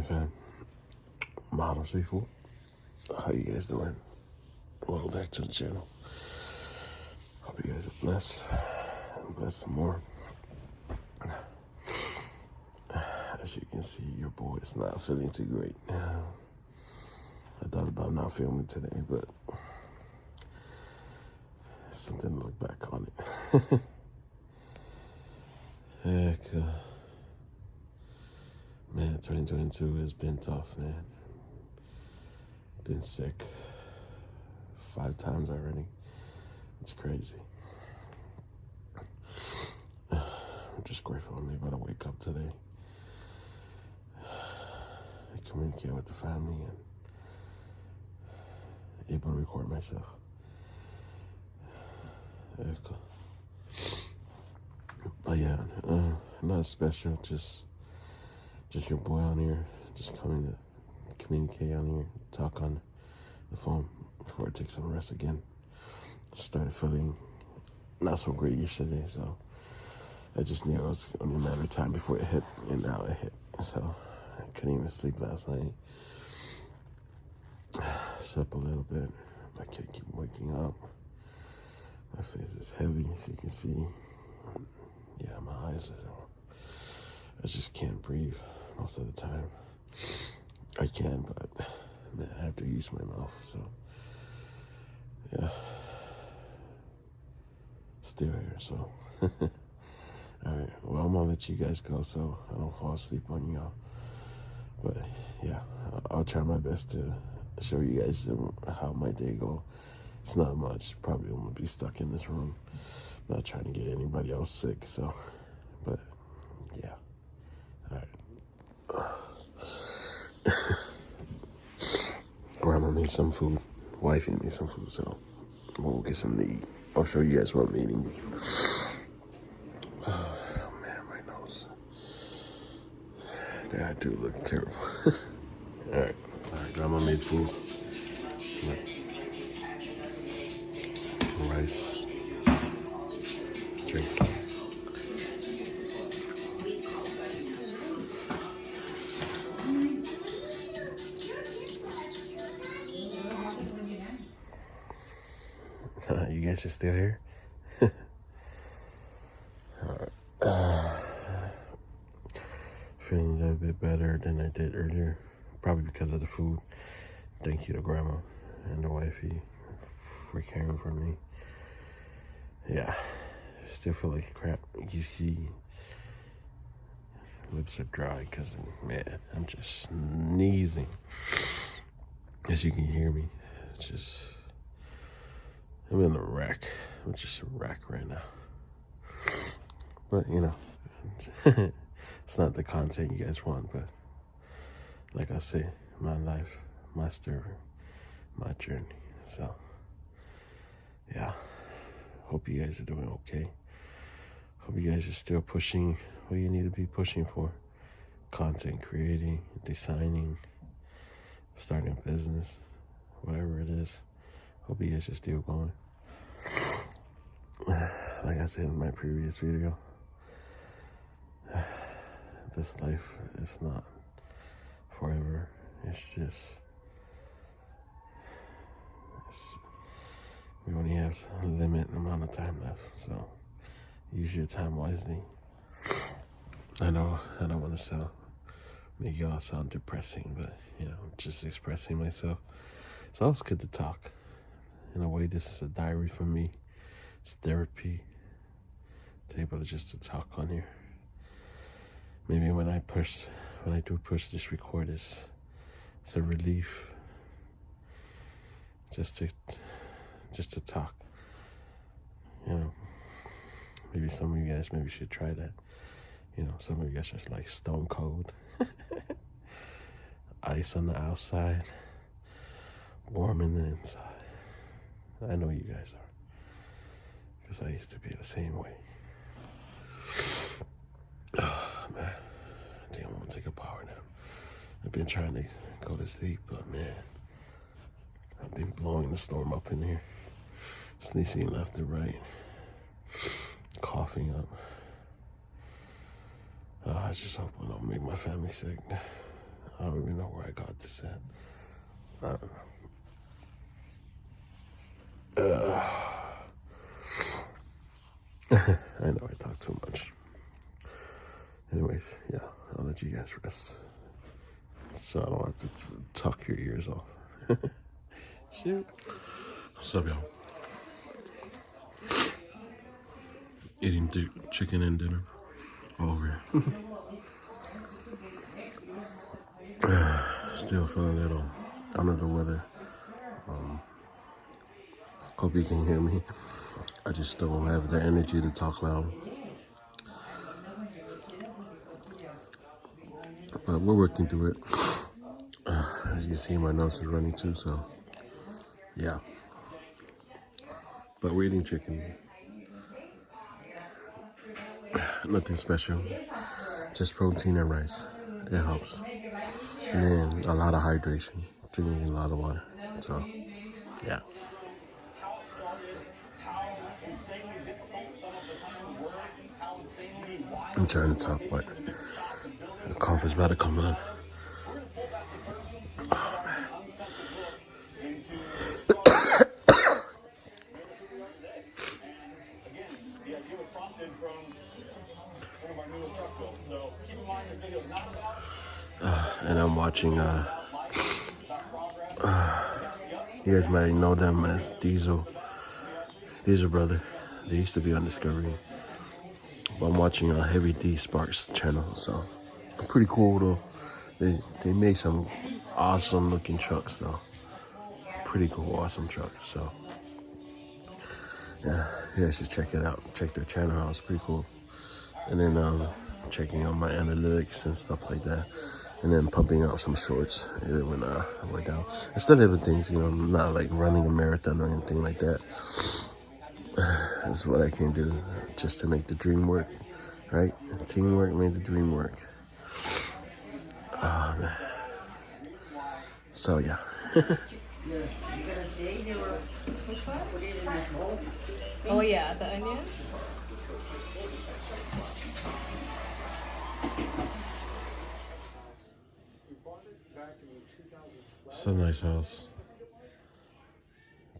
fam. Model Seafood. How you guys doing? Welcome back to the channel. Hope you guys are blessed and blessed some more. As you can see, your boy is not feeling too great. I thought about not filming today, but something to look back on it. Heck, man, 2022 has been tough, man. Been sick 5 times already. It's crazy. I'm just grateful I'm able to wake up today. I communicate with the family and able to record myself. But yeah, not special, just your boy on here, just coming to communicate on here, talk on the phone before I take some rest again. Started feeling not so great yesterday, so I just knew it was only a matter of time before it hit, and now it hit. So I couldn't even sleep last night. Slept a little bit, I can't keep waking up. My face is heavy, as you can see. Yeah, my eyes are, I just can't breathe most of the time. I can, but man, I have to use my mouth, so yeah. Still here, so. Alright, well, I'm gonna let you guys go so I don't fall asleep on y'all. But yeah, I'll try my best to show you guys how my day go. It's not much. Probably I'm gonna be stuck in this room. Not trying to get anybody else sick, so. But yeah. Alright. Grandma made some food. Wifey made some food, so we'll get some to eat. I'll show you guys what I'm eating. Oh man, my nose. Yeah, I do look terrible. Alright, grandma made food. Rice. Drink. You guys are still here? Feeling a little bit better than I did earlier, probably because of the food. Thank you to Grandma and the wifey for caring for me. Yeah, still feel like crap. You see, lips are dry because, man, I'm just sneezing. As you can hear me, I'm in a wreck. I'm just a wreck right now. But, you know, it's not the content you guys want, but like I say, my life, my story, my journey. So, yeah, hope you guys are doing okay. Hope you guys are still pushing what you need to be pushing for. Content creating, designing, starting a business, whatever it is. Hope you guys are still going. Like I said in my previous video, this life is not forever. We only have a limited amount of time left, so use your time wisely. I know I don't want to make y'all sound depressing, but you know, I'm just expressing myself. It's always good to talk. In a way, this is a diary for me. It's therapy. It's able to talk on here. Maybe when I do push this record, it's a relief. Just to talk. You know, maybe some of you guys should try that. You know, some of you guys are like stone cold. Ice on the outside, warm in the inside. I know you guys are. Because I used to be the same way. Oh, man. Damn, I'm going to take a power nap. I've been trying to go to sleep, but man, I've been blowing the storm up in here. Sneezing left and right. Coughing up. I just hope I don't make my family sick. I don't even know where I got this at. I don't know. I know I talk too much. Anyways, yeah, I'll let you guys rest, so I don't have to talk your ears off. Shoot. What's up, y'all? Eating chicken and dinner over here. Still feeling a little under the weather. Hope you can hear me. I just don't have the energy to talk loud. But we're working through it. As you can see, my nose is running too, so yeah. But we're eating chicken. Nothing special. Just protein and rice. It helps. And then a lot of hydration. Drinking a lot of water. So, yeah. I'm trying to talk, but the cough is about to come on. Oh, man. And I'm watching, you guys might know them as Diesel Brother. They used to be on Discovery. But I'm watching Heavy D Sparks channel, so pretty cool though. They made some awesome looking trucks though. Pretty cool, awesome trucks. So yeah, you guys should check it out. Check their channel out, it's pretty cool. And then checking out my analytics and stuff like that. And then pumping out some shorts when I work out. And still living things, you know, I'm not like running a marathon or anything like that. That's what I can do just to make the dream work, right? Teamwork made the dream work. So yeah. Oh yeah, the onion. It's a nice house.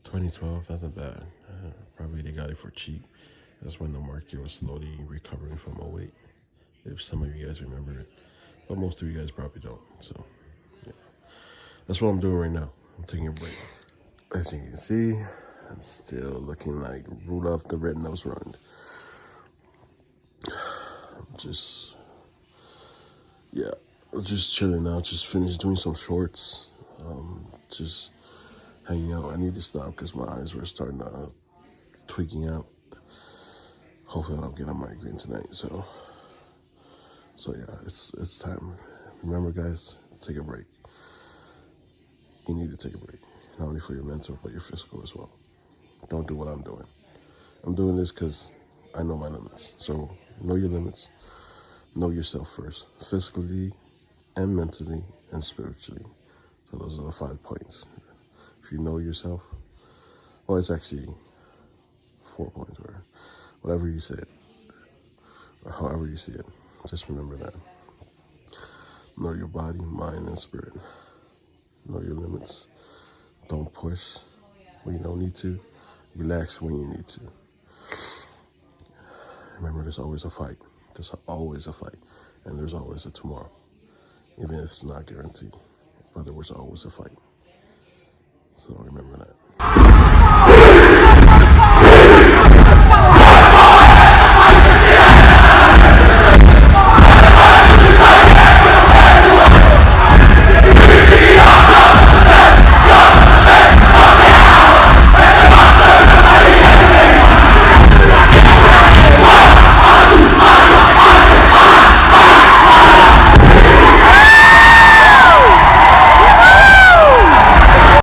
2012, that's not bad. Probably they got it for cheap. That's when the market was slowly recovering from 08. If some of you guys remember it. But most of you guys probably don't. So, yeah. That's what I'm doing right now. I'm taking a break. As you can see, I'm still looking like Rudolph the Red-Nosed Run. I'm just chilling now. Just finished doing some shorts. Just hanging out. I need to stop because my eyes were starting to tweaking out. Hopefully I don't get a migraine tonight. So yeah, it's time. Remember, guys, take a break. You need to take a break, not only for your mental but your physical as well. Don't do what I'm doing. I'm doing this because I know my limits. So know your limits. Know yourself first, physically and mentally and spiritually. So those are the 5 points. If you know yourself, well, it's actually 4 points, or whatever you say it, or however you see it. Just remember that. Know your body, mind, and spirit. Know your limits. Don't push when you don't need to. Relax when you need to. Remember, there's always a fight. There's always a fight. And there's always a tomorrow. Even if it's not guaranteed. But there was always a fight. So remember that.